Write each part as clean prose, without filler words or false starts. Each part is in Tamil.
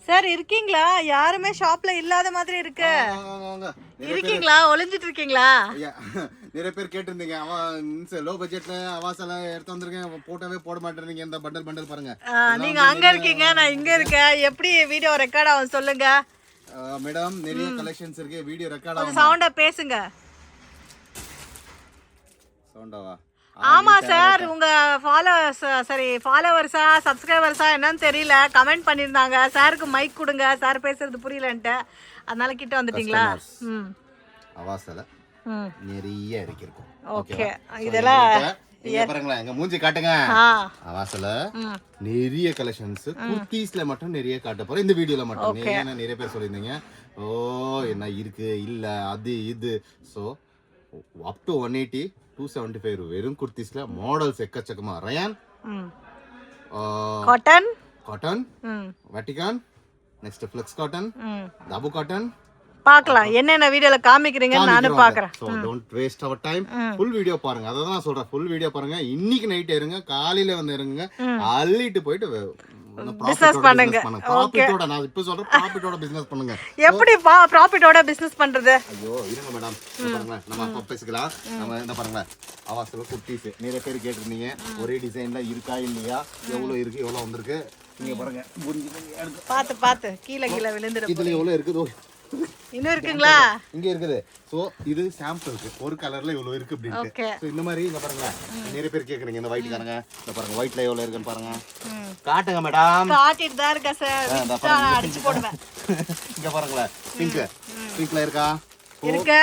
சார் இருக்கீங்களா? யாருமே ஷாப்ல இல்லாத மாதிரி இருக்கு. இருக்கீங்களா? ஒளிஞ்சிட்டு இருக்கீங்களா? நிறைய பேர் கேட்டிருந்தீங்க, அவன் லோ பட்ஜெட்ல அவாசெல்லாம் எடுத்து வந்திருக்கேன், போட்டோவே போட மாட்டேறீங்க. இந்த பண்டல் பாருங்க. நீங்க அங்க இருக்கீங்க, நான் இங்க இருக்கேன். எப்படி வீடியோ ரெக்கார்ட் ஆகும் சொல்லுங்க மேடம். நிறைய கலெக்ஷன்ஸ் இருக்கு, வீடியோ ரெக்கார்ட் ஆகும். சவுண்டா பேசுங்க. சவுண்டாவா? ஆமா சார், உங்க ஃபாலோவர்ஸா சப்ஸ்கிரைபர்ஸா என்னன்னு தெரியல, கமெண்ட் பண்ணிருந்தாங்க. சாருக்கு மைக் கொடுங்க, சார் பேசுறது புரியலன்ட்டு, அதனால கிட்ட வந்துட்டீங்களா? அவாசல நிறைய இருக்கும். ஓகே, இதெல்லாம் பாருங்களேன், எங்க மூஞ்சி காட்டுங்க. அவாசல நிறைய கலெக்ஷன்ஸ் குர்தீஸ்ல மட்டும் நிறைய காட்ட போறேன் இந்த வீடியோல மட்டும். நிறைய பேர் சொல்லியிருந்தீங்க, ஓ என்ன இருக்கு இல்ல அது இது. ஸோ அப் டு 180 275 வெறும் குர்தீஸ்ல மாடல்ஸ் எக்கச்சக்கமா. ரயான், காட்டன், வட்டிகான், நெக்ஸ்ட் ஃப்ளெக்ஸ் காட்டன், தாபு காட்டன். பார்க்கலாம் என்னென்ன வீடியோல காமிக்கிறீங்கன்னு நானும் பார்க்கறேன். So don't waste our time. Full video பாருங்க. அத தான் சொல்றேன், ஃபுல் வீடியோ பாருங்க. இன்னைக்கு நைட் இருங்க, காலையில வந்து இருங்க, அள்ளிட்டு போயிட்டு பிசினஸ் பண்ணுங்க. ப்ராஃபிட்டோட, நான் இப்ப சொல்றேன், ப்ராஃபிட்டோட பிசினஸ் பண்ணுங்க. எப்படி ப்ராஃபிட்டோட பிசினஸ் பண்றது? ஐயோ இருங்க மேடம், பாருங்க நம்ம அப்ப பேசிக்கலாம். நம்ம என்ன பாருங்க, அவாசல குர்தீஸ் நிறைய பேர் கேட்டிருந்தீங்க, ஒரே டிசைன்ல இருக்கா இல்லையா, எவ்வளவு இருக்கு எவ்வளவு வந்திருக்கு. நீங்க பாருங்க, பாத்து கீழ விழுந்துரும். இதுல எவ்வளவு இருக்குது, இன்னும் இருக்குங்களா? இங்க இருக்குது. சோ இது சாம்பிளுக்கு ஒரு கலர்ல இவ்வளவு இருக்கு அப்படின்ட்டு. சோ இந்த மாதிரி இங்க பாருங்க, நிறைய பேர் கேக்குறீங்க இந்த ஒயிட் காரங்க. இந்த பாருங்க ஒயிட்ல எவ்வளவு இருக்குன்னு பாருங்க. காட்டுங்க மேடம். காட்டிட்டு தான் இருக்க சார், அடிச்சு போடுவேன். இங்க பாருங்களேன், பிங்க்ல இருக்கா? இருக்கு.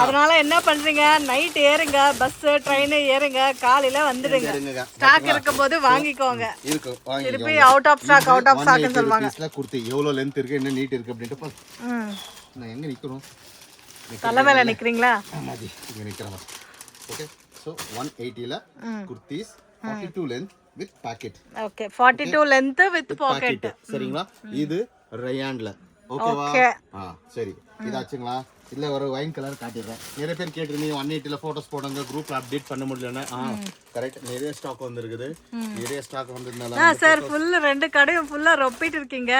அதனால என்ன பண்றீங்க, நைட் ஏறுங்க, பஸ் ட்ரெயின் ஏறுங்க, காலையில வந்துடுங்க. ஸ்டாக் இருக்கும்போது வாங்கிக்கோங்க. இருக்கு, திருப்பி அவுட் ஆஃப் ஸ்டாக்னு சொல்வாங்க. குர்த்தி எவ்வளவு லெந்த் இருக்கு, என்ன நீட் இருக்கு அப்படின்ட்டு. நான் எங்க நிக்கணும், தலைவேல நிக்கிறீங்களா? ஆமாடி, இங்க நிக்கிறேன். ஓகே, சோ 180 ல kurtis 42 length with packet. Okay, 42 length with packet. சரிங்களா? இது ரயான்ல. ஓகேவா? சரி, இதாச்சுங்களா? இல்ல ஒரு வைன் கலர் காட்டிடுறேன். நிறைய பேர் கேட்டிருந்தீங்க 180 ல போட்டோஸ் போடுங்க, குரூப்ல அப்டேட் பண்ண முடியலன்னா. கரெக்ட், நிறைய ஸ்டாக் வந்திருக்குது. நிறைய ஸ்டாக் வந்ததுனால சார் ஃபுல் ரெண்டு கடையும் ஃபுல்லா ரொப்பிட்டு இருக்கீங்க.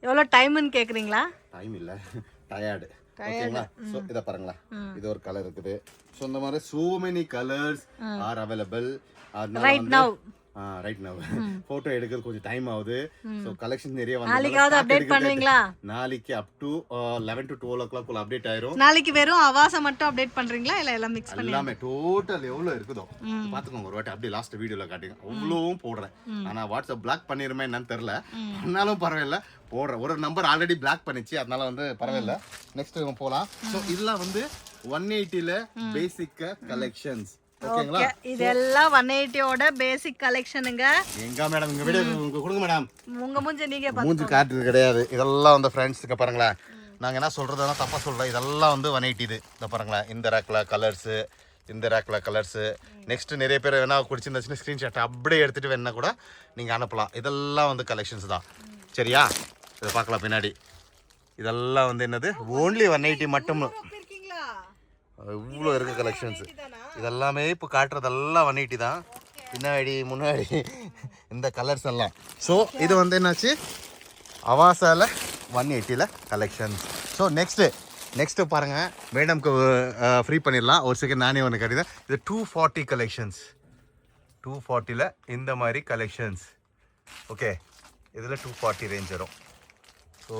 எவ்வளவு டைம்னு கேக்குறீங்களா? டைம் இல்ல, டயர்டு. ஓகேங்களா? சோ இத பாருங்களா, இது ஒரு கலர் இருக்குது. சோ இந்த மாதிரி so many colors are available right now. Right now. Photo எடுக்கிறது கொஞ்சம் டைம் ஆகுது. சோ கலெக்ஷன் நிறைய வந்து நாளைக்கு அப்டேட் பண்ணுவீங்களா? நாளைக்கு அப் டு 11 to 12 o'clock குள்ள அப்டேட் ஆயிரும். நாளைக்கு வெறும் அவாச மட்டும் அப்டேட் பண்றீங்களா இல்ல எல்லாம் மிக்ஸ் பண்ணி? எல்லாமே டோட்டல் எவ்வளவு இருக்குதோ பாத்துக்கோங்க. ஒரு வாட்டி அப்படியே லாஸ்ட் வீடியோல காட்டுங்க. அவ்வளவும் போடுறேன். ஆனா வாட்ஸ்அப் பிளாக் பண்ணிருமே என்னன்னு தெரியல. ஆனாலும் பரவாயில்ல, போடுறேன். ஒரு நம்பர் ஆல்ரெடி பிளாக் பண்ணிச்சு, அதனால வந்து பரவாயில்ல. நெக்ஸ்ட் போலாம். சோ இதெல்லாம் வந்து 180 ல பேசிக் கலெக்ஷன்ஸ். ஓகேங்களா? இதெல்லாம் 180 ஓட பேசிக் கலெக்ஷனுங்க. எங்க மேடம் இங்க வீடியோ கொடுங்க மேடம். உங்க மூஞ்சி நீங்க பாருங்க. மூஞ்சி காட்டுறது கிடையாது. இதெல்லாம் வந்து ஃப்ரெண்ட்ஸ்க்கு பாருங்களா, நாங்க என்ன சொல்றதுன்னா தப்பா சொல்றேன். இதெல்லாம் வந்து 180 இது. இத பாருங்களா, இந்த ரேக்ல கலர்ஸ், இந்த ரேக்ல கலர்ஸ். நெக்ஸ்ட் நிறைய பேர் வேணா குடிச்சிருந்துச்சுன்னா ஸ்கிரீன்ஷாட் அப்படியே எடுத்துட்டு வேணா கூட நீங்க அனுப்பலாம். இதெல்லாம் வந்து கலெக்ஷன்ஸ் தான். சரியா? இதை பார்க்கலாம் பின்னாடி. இதெல்லாம் வந்து என்னது, ஓன்லி 180 மட்டும். இவ்வளோ இருக்கு கலெக்ஷன்ஸ். இதெல்லாமே இப்போ காட்டுறதெல்லாம் 180 தான். பின்னாடி முன்னாடி இந்த கலர்ஸ் எல்லாம். ஸோ இது வந்து என்னாச்சு, அவாசால 180 ல கலெக்ஷன்ஸ். ஸோ நெக்ஸ்ட்டு பாருங்க, மேடம்க்கு ஃப்ரீ பண்ணிடலாம். ஒரு செகண்ட் நானே ஒன்று கட்டிதான். இது 240 கலெக்ஷன்ஸ். 240 ல இந்த மாதிரி கலெக்ஷன்ஸ். ஓகே, இதில் 240 ரேஞ்ச் வரும். ஸோ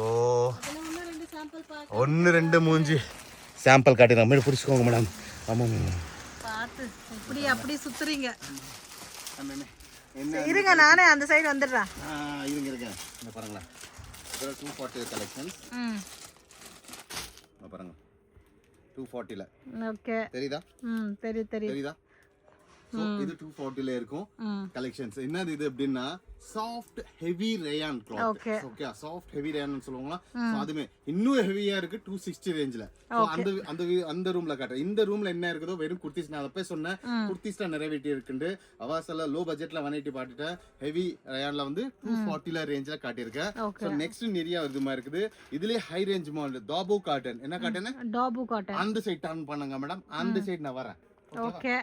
1-2 மூஞ்சி சாம்பிள் காட்டி நம்ம பிடிச்சிக்கோங்க மேடம். ஆமாம், பார்த்து அப்படி சுத்துறீங்க. இருங்க, நானே அந்த சைடு வந்துடுறேன். இருங்க இந்த பாருங்களேன், இதில் 240 கலெக்ஷன்ஸ். பாருங்க 240 ல. ஓகே, தெரியுதா? தெரியுதா? சோ இது 240 ல இருக்கும் கலெக்ஷன்ஸ். என்னது இது அப்படின்னா soft heavy rayon cloth. Okay, soft heavy rayon சொல்லுவாங்களா. சோ அதுமே இன்னும் ஹெவியா இருக்கு 260 ரேஞ்ச்ல. சோ அந்த ரூம்ல காட்டுறேன். இந்த ரூம்ல என்ன இருக்குதோ வெறும் குர்தீஸ். நான் அப்பவே சொன்னேன், குர்தீஸ்ல நிறைய வெட்டி இருக்குண்டு. அவாசல லோ பட்ஜெட்ல 180 பாட்டுட்டேன். ஹெவி ரயான்ல வந்து 240 ல ரேஞ்ச்ல காட்டியிருக்கேன். சோ நெக்ஸ்ட் நிறைய இதுமா இருக்குது. இதுலயே high range model Thabu cotton. என்ன காட்டன்? தாபு காட்டன். அந்த சைடு டர்ன் பண்ணுங்க மேடம், அந்த சைடு நான் வரேன். ஓகே,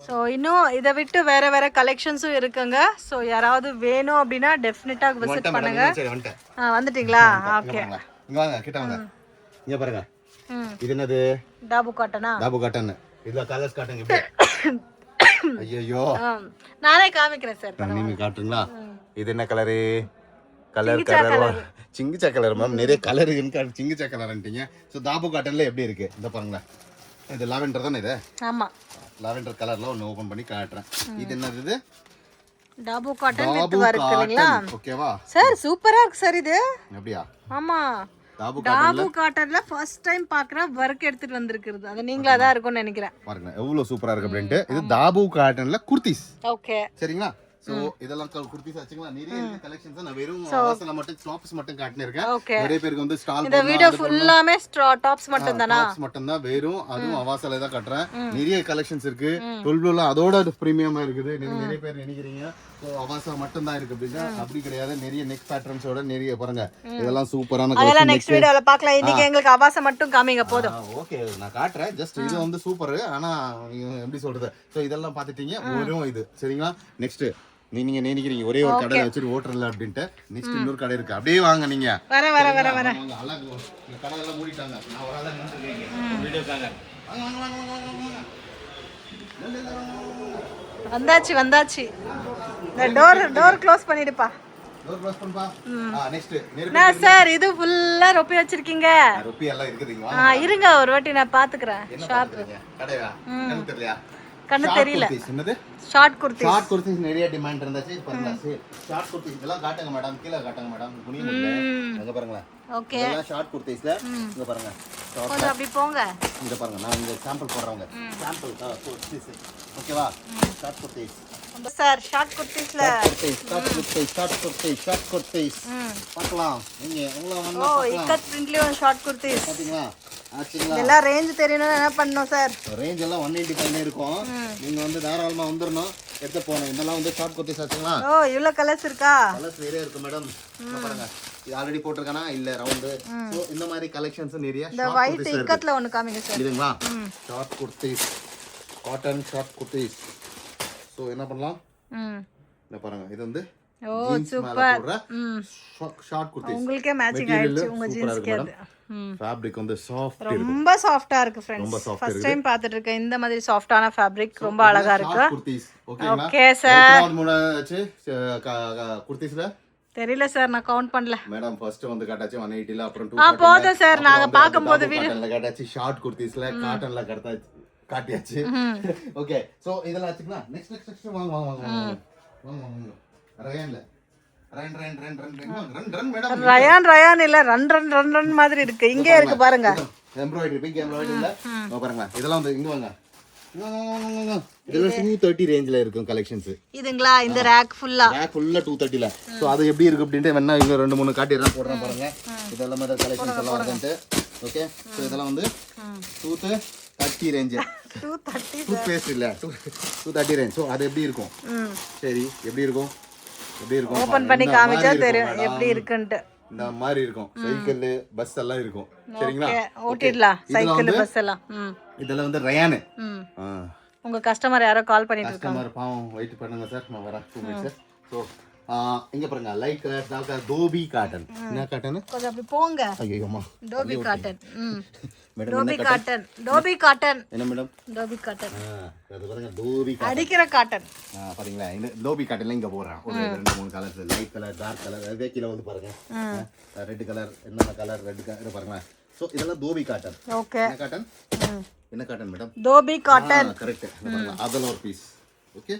ஸோ இன்னும் இதை விட்டு வேற வேற கலெக்ஷன்ஸும் இருக்குங்க. ஸோ யாராவது வேணும் அப்படின்னா டெஃபினட்டாக விசிட் பண்ணுங்க. வந்துட்டீங்களா? ஓகே, இங்க வாங்க, கிட்ட வாங்க. இங்க பாருங்க, இது என்னது? டாபு காட்டனா? டாபு காட்டன். இதுல கலர்ஸ் காட்டுங்க இப்படி. ஐயோ, நானே காமிக்கிறேன் சார். நீங்க காட்டுங்களா? இது என்ன கலரு? கலர் சிங்கிச்சா கலர் மேம். நிறைய கலர் இருக்கு. சிங்கிச்சா கலர்ன்ட்டீங்க. ஸோ தாபு காட்டன்ல எப்படி இருக்கு இந்த பாருங்களேன். இது லாவெண்டர் தானே இது? ஆமா, லாவெண்டர் கலர்ல ஒன்று ஓபன் பண்ணி காட்டுறேன். இது என்னது? இது டாபு காட்டன் வித் வர்க் இல்லைங்களா? ஓகேவா சார்? சூப்பரா இருக்கு சார் இது. அப்படியா? ஆமா, டாபு காட்டன்ல ஃபர்ஸ்ட் டைம் பாக்குற வர்க் எடுத்துட்டு வந்திருக்குது. அது நீங்களா தான் இருக்கும்னு நினைக்கிறேன். பாருங்க எவ்வளவு சூப்பரா இருக்கு அப்படின்ட்டு. இது தாபு காட்டன்ல குர்தீஸ். ஓகே, சரிங்களா? சோ இதெல்லாம் குர்தீஸ் ஆச்சுங்களா? நிறைய கலெக்ஷன்ஸ் நான் வெறும் வாசல மட்டும் டாப்ஸ் மட்டும் காட்டினே இருக்கேன். நிறைய பேருக்கு வந்து ஸ்டால் இந்த வீடியோ ஃபுல்லாமே டாப்ஸ் மட்டும் தானா? டாப்ஸ் மட்டும் தான், வெறும் அதுவும் அவாசல தான் காட்டுறேன். நிறைய கலெக்ஷன்ஸ் இருக்கு. 12 அதோட பிரீமியமா இருக்குது. நீங்க நிறைய பேர் நினைக்கிறீங்க சோ அவாசா மட்டும் தான் இருக்கு அப்படின்னா அப்படி கிடையாது. நிறைய நெக் பேட்டர்ன்ஸோட நிறைய பாருங்க. இதெல்லாம் சூப்பரான கலெக்ஷன். அதெல்லாம் நெக்ஸ்ட் வீடியோல பார்க்கலாம். இன்னைக்கு எங்களுக்கு அவாசா மட்டும் காமிங்க போதும். ஓகே, நான் காட்டுறேன். ஜஸ்ட் இது வந்து சூப்பர். ஆனா எப்படி சொல்றது? சோ இதெல்லாம் பாத்துட்டீங்க. வெறும் இது சரிங்களா? நெக்ஸ்ட் நீங்க நினைக்கிறீங்க ஒரே ஒரு கடை வச்சுட்டு ஓட்டர்ல அப்படின்ட்டு. நெக்ஸ்ட் இன்னொரு கடை இருக்கு. அப்படியே வாங்க நீங்க. வர அழகு இந்த கடை எல்லாம் மூடிட்டாங்க. நான் ஒரு ஆளா நின்னுட்டேன் வீடியோக்காக. வந்தாச்சு. இந்த டோர் க்ளோஸ் பண்ணிடுப்பா. டோர் க்ளோஸ் பண்ணுப்பா. நெக்ஸ்ட் நான் சார் இது ஃபுல்லா ரொப்பி வச்சிருக்கீங்க. ரொப்பி எல்லாம் இருக்குதுங்க. இருங்க ஒரு வாட்டி நான் பாத்துக்கறேன். ஷாப் கடையா? எனக்கு தெரியல. கண்ணு தெரியல. என்னது? ஷார்ட் குர்த்தி. ஷார்ட் குர்த்திஸ் நிறைய டிமாண்ட் இருந்துச்சு. பாருங்க ஷார்ட் குர்த்திஸ் இதெல்லாம் காட்டுங்க மேடம். கீழ காட்டுங்க மேடம். குனிய முடியல. அங்க பாருங்க. ஓகே, இதெல்லாம் ஷார்ட் குர்த்திஸ்ல. இங்க பாருங்க. கொஞ்சம் அப்படி போங்க. இங்க பாருங்க. நான் இங்க சாம்பிள் போடுறவங்க. சாம்பிள் குர்த்திஸ். ஓகேவா? ஷார்ட் குர்த்திஸ். சார் ஷார்ட் குர்த்திஸ்ல ஷார்ட் குர்த்திஸ் பார்க்கலாம். நீங்க உங்கள வந்து இக்கட் பிரிண்ட்லயும் ஷார்ட் குர்த்திஸ் பாத்தீங்களா? ஆச்சுங்களா? எல்லாம் ரேஞ்ச் தெரியணும்னா என்ன பண்ணனும் சார்? ரேஞ்ச் எல்லாம் 185 இருக்கும். நீங்க வந்து தாராளமா வந்துறணும். எடுத்து போணும். இதெல்லாம் வந்து ஷார்ட் குர்த்திஸ் ஆச்சுங்களா? இவ்ளோ கலர்ஸ் இருக்கா? கலர்ஸ் நிறைய இருக்கு மேடம். பாருங்க. இது ஆல்ரெடி போட்டுருக்கானா இல்ல ரவுண்ட். சோ இந்த மாதிரி கலெக்ஷன்ஸ் நிறைய இந்த ஒயிட் இக்கட்ல ஒன்னு காமிங்க சார். இதுங்களா? Short kurtis, cotton short kurtis. So என்ன பண்ணலாம்? இத பாருங்க. இது வந்து சூப்பர். ஷார்ட் குர்த்திஸ். உங்களுக்கே மேட்சிங் ஆயிடுச்சு உங்க ஜீன்ஸ்க்கு. அது ஃபேப்ரிக் வந்து சாஃப்ட் இருக்கு. ரொம்ப சாஃப்ட்டா இருக்கு फ्रेंड्स. ஃபர்ஸ்ட் டைம் பார்த்துட்டு இருக்கேன் இந்த மாதிரி சாஃப்ட்டான ஃபேப்ரிக். ரொம்ப அழகா இருக்கு. குர்த்திஸ் ஓகேங்களா? Okay sir. மூணாச்சு குர்த்திஸ்ல தெரியல சார், நான் கவுண்ட் பண்ணல. மேடம் ஃபர்ஸ்ட் வந்து காட்டாச்சு 180ல, அப்புறம் 240. போதும் சார், நாங்க பாக்கும்போது வீடியோல காட்டாச்சு. ஷார்ட் குர்த்திஸ்ல காட்டன்ல காட்டியாச்சு. ஓகே, சோ இதெல்லாம் ஆச்சுங்களா? நெக்ஸ்ட் வாங்க. ரயான் இல்ல ரன் மாதிரி இருக்கு. இங்கே இருக்கு பாருங்க. எம்ப்ராய்டரி பிக் எம்ப்ராய்டரில பாருங்க. இதெல்லாம் வந்து இங்க வாங்க. இதெல்லாம் 230 ரேஞ்ச்ல இருக்கும் கலெக்ஷன்ஸ். இதுங்களா? இந்த ரேக் ஃபுல்லா 230ல. சோ அது எப்படி இருக்கு அப்படினு வேணா இங்க ரெண்டு மூணு காட்டிறேன் போடுறேன் பாருங்க. இதெல்லாம் மாதிரி கலெக்ஷன்ஸ் எல்லாம் வருதுன்னு. ஓகே, சோ இதெல்லாம் வந்து 230 ரேஞ்ச். 230 டூத் பேஸ்ட் இல்ல 230 ரேஞ்ச். சோ அது எப்படி இருக்கும்? சரி, எப்படி இருக்கும்? ஓபன் பண்ணி காமிச்சா தெரியும் எப்படி இருக்குன்னு. இந்த மாதிரி இருக்கும். சைக்கிள் பஸ் எல்லாம் இருக்கும். சரிங்களா? ஓட்டிடலாம் சைக்கிள் பஸ் எல்லாம். இதெல்லாம் வந்து ரயான். உங்க கஸ்டமர் யாரோ கால் பண்ணிட்டு இருக்காங்க. கஸ்டமர் பாவம் வெயிட் பண்ணுங்க சார், நான் வரேன் 2 மினிட்ஸ். சோ இங்க பாருங்க, light colour dark dobby cotton. என்ன காட்டன்? கொஞ்சம் அப்படி போங்க. ஐயோ அம்மா, dobby cotton. Madam dobby cotton. என்ன மேடம்? Dobby cotton. அது பாருங்க, டோபி காட்டன். அடிக்கிற காட்டன். பாத்தீங்களா? இந்த டோபி காட்டன்ல இங்க போறேன். ஒரு 2-3 colours, light colour, dark colour. அதே கீழ வந்து பாருங்க. ரெட் கலர், என்ன கலர்? ரெட் கலர் பாருங்க. சோ இதெல்லாம் டோபி காட்டன். ஓகே. என்ன காட்டன்? என்ன cotton madam? Dobby cotton. Correct. பாருங்க, அதல ஒரு பீஸ். ஓகே.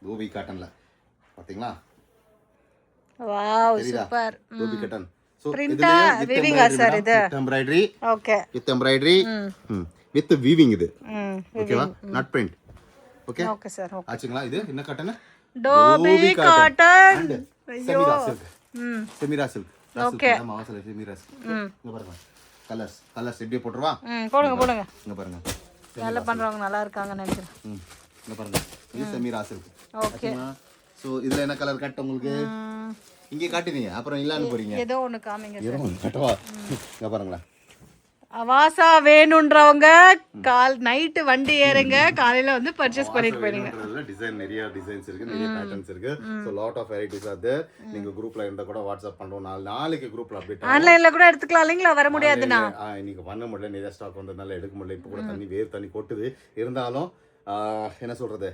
டோபி காட்டன்ல பாத்தீங்களா? Wow, super. Dobby cotton. பிரிண்டா வீவிங் சார் இது. Embroidery. Okay. With embroidery. With weaving இது. ஓகேவா? Not print. Okay. Okay sir. Okay. ஆச்சுங்களா? இது என்ன காட்டன்? Dobby cotton. செமிரா silk. செமிரா silk. Okay. நம்ம வாசல்ல செமிரா சில்க். இங்க பாருங்க. கலர்ஸ் எப்படி போடுறவா? போடுங்க. இங்க பாருங்க. நல்லா பண்றவங்க நல்லா இருக்காங்க நினைக்கிறேன். இங்க பாருங்க. இது செமிரா சில்க். ஓகே. சோ இதுல என்ன கலர் கட் உங்களுக்கு? இங்க காட்டுறீங்க, அப்புறம் இல்லன்னு போறீங்க. ஏதோ ஒன்னு காமிங்க சார். ஏதோ ஒன்னு காட்டவா? இங்க பாருங்க. அவாசா வேணுன்றவங்க நைட்டு வண்டி ஏறுங்க, காலையில வந்து பர்ச்சேஸ் பண்ணிட்டு போயிடுங்க. டிசைன் நிறைய டிசைன்ஸ் இருக்கு, நிறைய பேட்டர்ன்ஸ் இருக்கு. So lot of varieties are there. நீங்க குரூப்ல இருந்தா கூட வாட்ஸ்அப் பண்றோம், நாளைக்கு குரூப்ல அப்டேட் ஆன்லைன்ல கூட எடுத்துக்கலாம் இல்லைங்களா? வர முடியாதுன்னா இன்னைக்கு பண்ண முடியல, நிறைய ஸ்டாக் வந்ததுனால எடுக்க முடியல. இப்போ கூட தண்ணி வேர் தண்ணி கொட்டுது. இருந்தாலும் என்ன சொல்றது,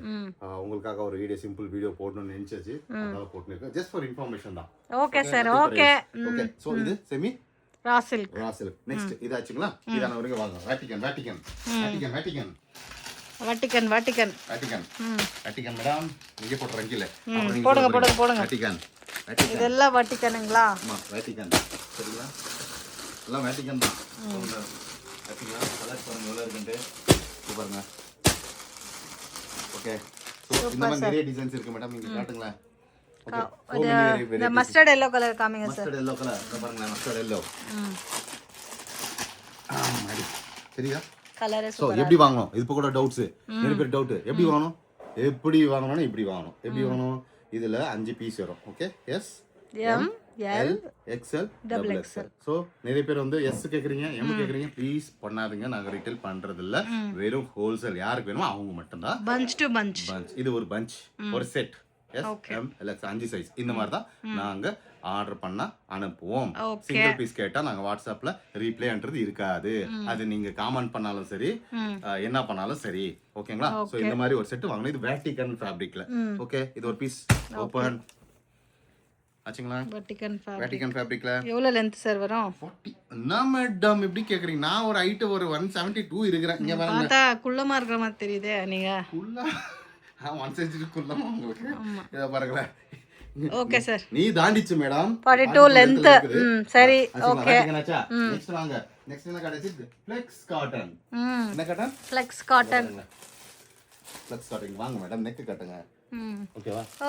உங்களுக்காக ஒரு வீடியோ, சிம்பிள் வீடியோ போடணும்னு நினைச்சாச்சு, அதனால போட்டுருக்கேன். ஜஸ்ட் ஃபார் இன்ஃபர்மேஷன் தான். Okay sir. ஓகே. சோ இது செமி ரா சில்க். நெக்ஸ்ட் இதாச்சுங்களா? இதான வரைக்கும் வாங்க. வேட்டிகன் மேடம், இங்க போட்றேன் கீழ. போடுங்க. வேட்டிகன் இதெல்லாம் வேட்டிகனுங்களா? ஆமா, வேட்டிகன். சரிங்களா? எல்லாம் வேட்டிகன் தான். வேட்டிகன் கலர் பாருங்க எவ்வளவு இருக்குன்னு. பாருங்க. ஓகே. சோ இந்த மாதிரி நிறைய டிசைன்ஸ் இருக்கு மேடம், நீங்க காட்டுங்களேன். இந்த மஸ்டர்ட் yellow கலர் காமிங்க சார். மஸ்டர்ட் yellow கலர் பாருங்க, மஸ்டர்ட் yellow. மாடி. சரியா? கலர் சோ எப்படி வாங்கணும்? இது கூட டவுட்ஸ். நிறைய பேர் டவுட். எப்படி வாங்கணும்? எப்படி வாங்கணும்னா இப்படி வாங்கணும். எப்படி வாங்கணும்? இதுல 5 பீஸ் வரும். Okay. S, M, L, XL, double XL. So நிறைய பேர் வந்து எஸ் கேக்குறீங்க, எம் கேக்குறீங்க. ப்ளீஸ் பண்ணாதீங்க, நாங்க ரீட்டைல் பண்றது இல்ல. வெறும் ஹோல்சேல். யாருக்கு வேணுமோ அவங்க மட்டும் தான். Bunch to bunch. இது ஒரு பஞ்ச், ஒரு set. S, M, L, X 5 size. இந்த மாதிரி தான் நாங்க ஆர்டர் பண்ணா அனுப்புவோம். சிங்கிள் பீஸ் கேட்டா நாங்க வாட்ஸ்அப்ல ரீப்ளேன்றது இருக்காது. அது நீங்க காமெண்ட் பண்ணாலும் சரி, என்ன பண்ணாலும் சரி. ஓகேங்களா? சோ இந்த மாதிரி ஒரு செட் வாங்கணும். இது வேட்டிகன் ஃபேப்ரிக்ல. ஓகே. இது ஒரு பீஸ் ஓபன் ஆச்சுங்களா? வேட்டிகன் ஃபேப்ரிக்ல எவ்வளவு லெந்த் சார் வரும்? 40. என்ன மேடம் இப்படி கேக்குறீங்க? நான் ஒரு ஹைட் ஒரு 172 இருக்கிறேன். இங்க பாருங்க. பார்த்தா குள்ளமா இருக்கிற மாதிரி தெரியுதே. நீங்க குள்ளா 172 குள்ளமா உங்களுக்கு? இத பாருங்க. Okay sir. நீ தாண்டிச்சு மேடம். 42 லெந்த். சரி. ஓகே. நெக்ஸ்ட் வாங்க. நெக்ஸ்ட் என்ன கிடைச்சு? Flex cotton. என்ன cotton? Flex cotton. Flex cotton வாங்க மேடம். நெக் காட்டுங்க. ஓகேவா? ஓ,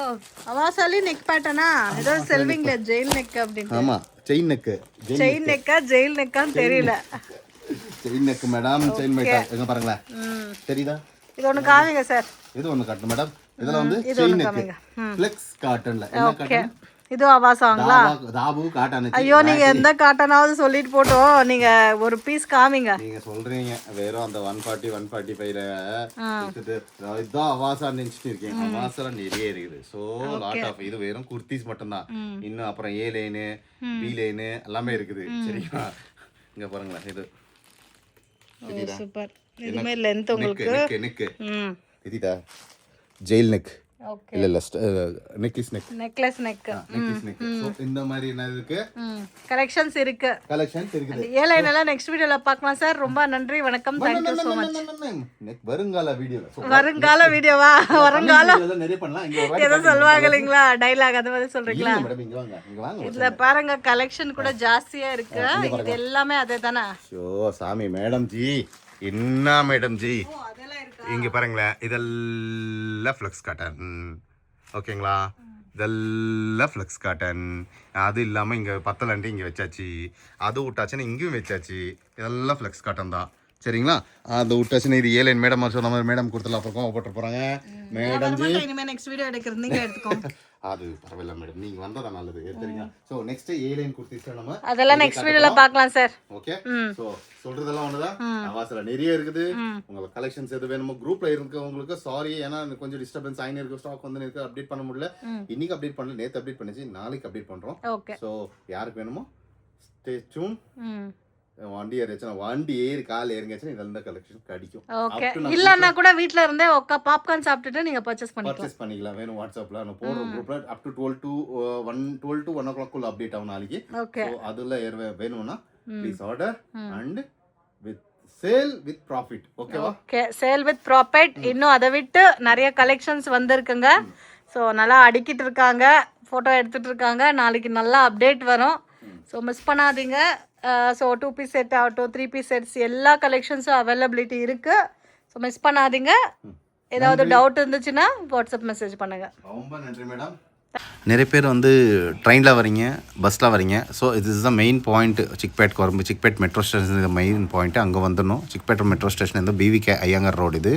அவாசாலி நெக் பேட்டர்னா? ஏதோ செல்விங்ல ஜெயில் நெக் அப்படினு. ஆமா, செயின் நெக். செயின் நெக்கா ஜெயில் நெக்கான்னு தெரியல. Chain neck madam, chain matter. எங்க பாருங்களா? தெரியுதா? இது ஒன்னு காமிங்க சார். இது ஒன்னு காட்டுங்க மேடம். இதெல்லாம் வந்து செயின் நெக். ஃப்ளெக்ஸ் காட்டன்ல. என்ன காட்டன்? இது அவாசாங்களா? தாபு காட்டன். ஐயோ, நீங்க எந்த காட்டனாவது சொல்லிட்டு போட்டோம். நீங்க ஒரு பீஸ் காமிங்க. நீங்க சொல்றீங்க வெறும் அந்த 140 145ல இதான் அவாசா நினைச்சிட்டு இருக்கீங்க. அவாசால நிறைய இருக்குது. So lot of. இது வெறும் குர்த்திஸ் மட்டும் தான். இன்னும் அப்புறம் ஏ லைன், பி லைன் எல்லாமே இருக்குது. சரிங்களா? இங்க பாருங்களேன். இது சூப்பர். இது மாதிரி லெந்த் உங்களுக்கு நெக். இதுதா ஜெயில் நெக். ஓகே. இல்ல necklace neck. Necklace neck. Necklace neck. So இந்த மாதிரி என்ன இருக்கு? கலெக்ஷன்ஸ் இருக்கு. கலெக்ஷன்ஸ் இருக்குது. ஏலைன் எல்லாம் நெக்ஸ்ட் வீடியோல பார்க்கலாம் சார். ரொம்ப நன்றி, வணக்கம். Thank you so much. Neck வருங்கால வீடியோல. வருங்கால வீடியோவா? வருங்கால நிறைய பண்ணலாம். இங்க ஒரு ஏதோ சொல்வாங்க இல்லீங்களா? டயலாக் அது மாதிரி சொல்றீங்களா? மேடம் இங்க வாங்க. இங்க வாங்க. இதுல பாருங்க கலெக்ஷன் கூட ஜாஸ்தியா இருக்கு. இது எல்லாமே அதே தானே? ஷோ சாமி மேடம் ஜி. என்ன மேடம் ஜி? இங்க பாருங்களேன். இதெல்லாம் ஃப்ளெக்ஸ் காட்டன். ஓகேங்களா? இதெல்லாம் ஃப்ளெக்ஸ் காட்டன். அது இல்லாமல் இங்கே பத்தலண்டி இங்கே வச்சாச்சு. அது விட்டாச்சுன்னா இங்கேயும் வச்சாச்சு. இதெல்லாம் ஃப்ளெக்ஸ் காட்டன் தான். சரிங்களா? அது விட்டாச்சுன்னா இது ஏலைன் மேடம் சொன்ன மாதிரி மேடம் கொடுத்துலாம். அப்புறம் போட்டு போகிறாங்க. மேடம் ஜி இனிமே நெக்ஸ்ட் வீடியோ எடுக்கிறது நீங்க எடுத்துக்கோங்க. அது பரவாயில்ல மேடம், நீங்க வந்தா தான் நல்லது. சரிங்களா? சோ நெக்ஸ்ட் ஏலைன் குர்த்திஸ் நம்ம அதெல்லாம் நெக்ஸ்ட் வீடியோல பார்க்கலாம் சார். ஓகே. சோ சொல்றதெல்லாம் ஒண்ணுதான். அவாசல நிறைய இருக்குது. உங்களுக்கு கலெக்ஷன்ஸ் எது வேணுமோ குரூப்ல இருக்கவங்களுக்கு சாரி, ஏன்னா கொஞ்சம் டிஸ்டர்பன்ஸ் ஆயினே இருக்கு. ஸ்டாக் வந்து இருக்கு, அப்டேட் பண்ண முடியல. இன்னைக்கு அப்டேட் பண்ணல, நேத்து அப்டேட் பண்ணிச்சு, நாளைக்கு அப்டேட் பண்றோம். ஓகே. சோ யாருக்கு வேணுமோ ஸ்டே டியூன். வண்டி ஏறிச்சுனா வண்டி ஏறி கால் ஏறிங்கச்சுனா இதெல்லாம் கலெக்ஷன் கிடைக்கும். ஓகே. இல்லன்னா கூட வீட்ல இருந்தே பாப்கார்ன் சாப்பிட்டுட்டு நீங்க பர்ச்சேஸ் பண்ணிக்கலாம். வேணும் வாட்ஸ்அப்ல நான் போடுற குரூப்ல அப் டு 12 to 1 o'clock குள்ள அப்டேட் ஆகும் நாளைக்கு. சோ அதுல வேணும்னா please order and with sale with profit. ஓகேவா? ஓகே. Sale with profit. இன்னும் அதை விட்டு நிறைய கலெக்ஷன்ஸ் வந்திருக்குங்க. ஸோ நல்லா அடிக்கிட்டு இருக்காங்க, ஃபோட்டோ எடுத்துட்டு இருக்காங்க. நாளைக்கு நல்லா அப்டேட் வரும். ஸோ மிஸ் பண்ணாதீங்க. ஸோ 2 பீஸ் செட் ஆகட்டும், 3 பீஸ் செட்ஸ் எல்லா கலெக்ஷன்ஸும் அவைலபிலிட்டி இருக்கு. ஸோ மிஸ் பண்ணாதீங்க. ஏதாவது டவுட் இருந்துச்சுன்னா வாட்ஸ்அப் மெசேஜ் பண்ணுங்க. ரொம்ப நன்றி மேடம். நிறைய பேர் வந்து ட்ரெயினில் வரீங்க, பஸ்ஸில் வரீங்க. ஸோ இது is the main point. Chickpet குரம்பு, சிக்பேட் மெட்ரோ ஸ்டேஷன் இது மெயின் பாயிண்ட்டு. அங்கே வந்துடணும். சிக்பேட் மெட்ரோ ஸ்டேஷன் வந்து பிவிகே ஐயங்கார் ரோடு இது.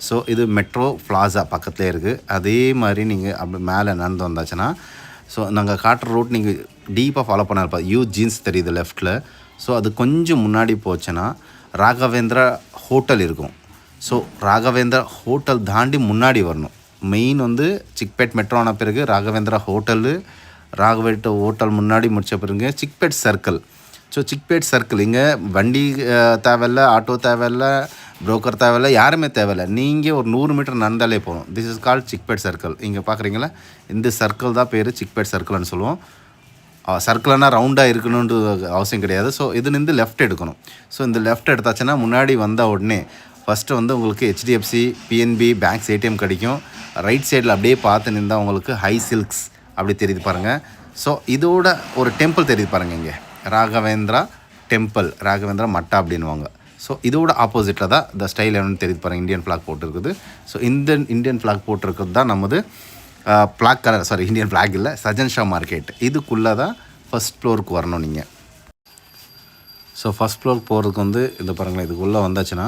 ஸோ இது மெட்ரோ பிளாசா பக்கத்துலேயே இருக்குது. அதே மாதிரி நீங்கள் அப்படி மேலே நடந்து வந்தாச்சுன்னா ஸோ நாங்கள் காட்டுற ரூட் நீங்கள் டீப்பாக ஃபாலோ பண்ண இருப்பா யூ ஜீன்ஸ் தெரியுது லெஃப்ட்டில். ஸோ அது கொஞ்சம் முன்னாடி போச்சுன்னா ராகவேந்திரா ஹோட்டல் இருக்கும். ஸோ ராகவேந்திரா ஹோட்டல் தாண்டி முன்னாடி வரணும். மெயின் வந்து சிக்பேட் மெட்ரோ ஆன பிறகு ராகவேந்திரா ஹோட்டல் முன்னாடி முடித்த பிறகு Chickpet circle. So Chickpet circle இங்கே வண்டி தேவையில்ல, ஆட்டோ தேவையில்ல, ப்ரோக்கர் தேவையில்ல, யாருமே தேவையில்லை. நீங்கள் ஒரு 100 மீட்டர் நடந்தாலே போகணும். This is called Chickpet circle. இங்கே பார்க்குறீங்களா, இந்த சர்க்கிள் தான் பேர் சிக்பேட் சர்க்கிள்னு சொல்லுவோம். சர்க்கிள்னா ரவுண்டாக இருக்கணுன்ற அவசியம் கிடையாது. ஸோ இதுலேருந்து லெஃப்ட் எடுக்கணும். ஸோ இந்த லெஃப்ட் எடுத்தாச்சுன்னா முன்னாடி வந்த உடனே ஃபஸ்ட்டு வந்து உங்களுக்கு HDFC, PNB பேங்க்ஸ் ATM கிடைக்கும். ரைட் சைடில் அப்படியே பார்த்து நின்றா உங்களுக்கு ஹை சில்க்ஸ் அப்படி தெரியுது பாருங்கள். ஸோ இதோட ஒரு டெம்பிள் தெரியுது பாருங்கள், இங்கே ராகவேந்திரா டெம்பிள், ராகவேந்திரா மட்டா அப்படின்வாங்க. ஸோ இதோட ஆப்போசிட்டில் தான் இந்த ஸ்டைல் என்னன்னு தெரியுது பாருங்கள், இந்தியன் ஃப்ளாக் போட்டிருக்குது. ஸோ இந்த இந்தியன் ஃப்ளாக் போட்டிருக்கிறது தான் நமது flag colour, sorry Indian flag இல்லை, சஜன் ஷா மார்க்கெட். இதுக்குள்ளே தான் ஃபஸ்ட் ஃப்ளோருக்கு வரணும் நீங்கள். ஸோ ஃபஸ்ட் ஃப்ளோருக்கு போகிறதுக்கு வந்து இந்த பாருங்களேன், இதுக்குள்ளே வந்தாச்சுன்னா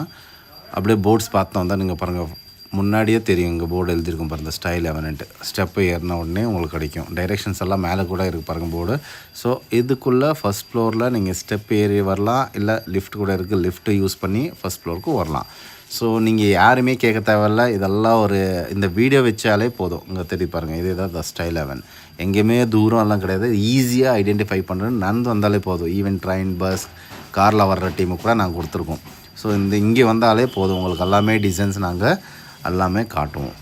அப்படியே போர்ட்ஸ் பார்த்தோம் வந்தால் நீங்கள் பாருங்கள் முன்னாடியே தெரியும், இங்கே போர்டு எழுதியிருக்கும் பாருங்கள் ஸ்டைல் 11 ஸ்டெப்பு ஏறின உடனே உங்களுக்கு கிடைக்கும். டைரெக்ஷன்ஸ் எல்லாம் மேலே கூட இருக்குது பாருங்கள் போர்டு. ஸோ இதுக்குள்ளே ஃபஸ்ட் ஃப்ளோரில் நீங்கள் ஸ்டெப் ஏறி வரலாம், இல்லை லிஃப்ட் கூட இருக்குது, லிஃப்ட்டு யூஸ் பண்ணி ஃபஸ்ட் ஃப்ளோருக்கு வரலாம். ஸோ நீங்கள் யாருமே கேட்க தேவையில்ல, இதெல்லாம் ஒரு இந்த வீடியோ வச்சாலே போதும். இங்கே தெரியும் பாருங்கள், இதே தான் த ஸ்டைல் 11. எங்கேயுமே தூரம் எல்லாம் கிடையாது, ஈஸியாக ஐடென்டிஃபை பண்ணுறது, நடந்து வந்தாலே போதும். ஈவன் ட்ரெயின், பஸ், காரில் வர்ற டீமுக்கு கூட நாங்கள் கொடுத்துருக்கோம். ஸோ இங்கே வந்தாலே போதும், உங்களுக்கு எல்லாமே டிசைன்ஸ் நாங்கள் எல்லாமே காட்டுவோம்.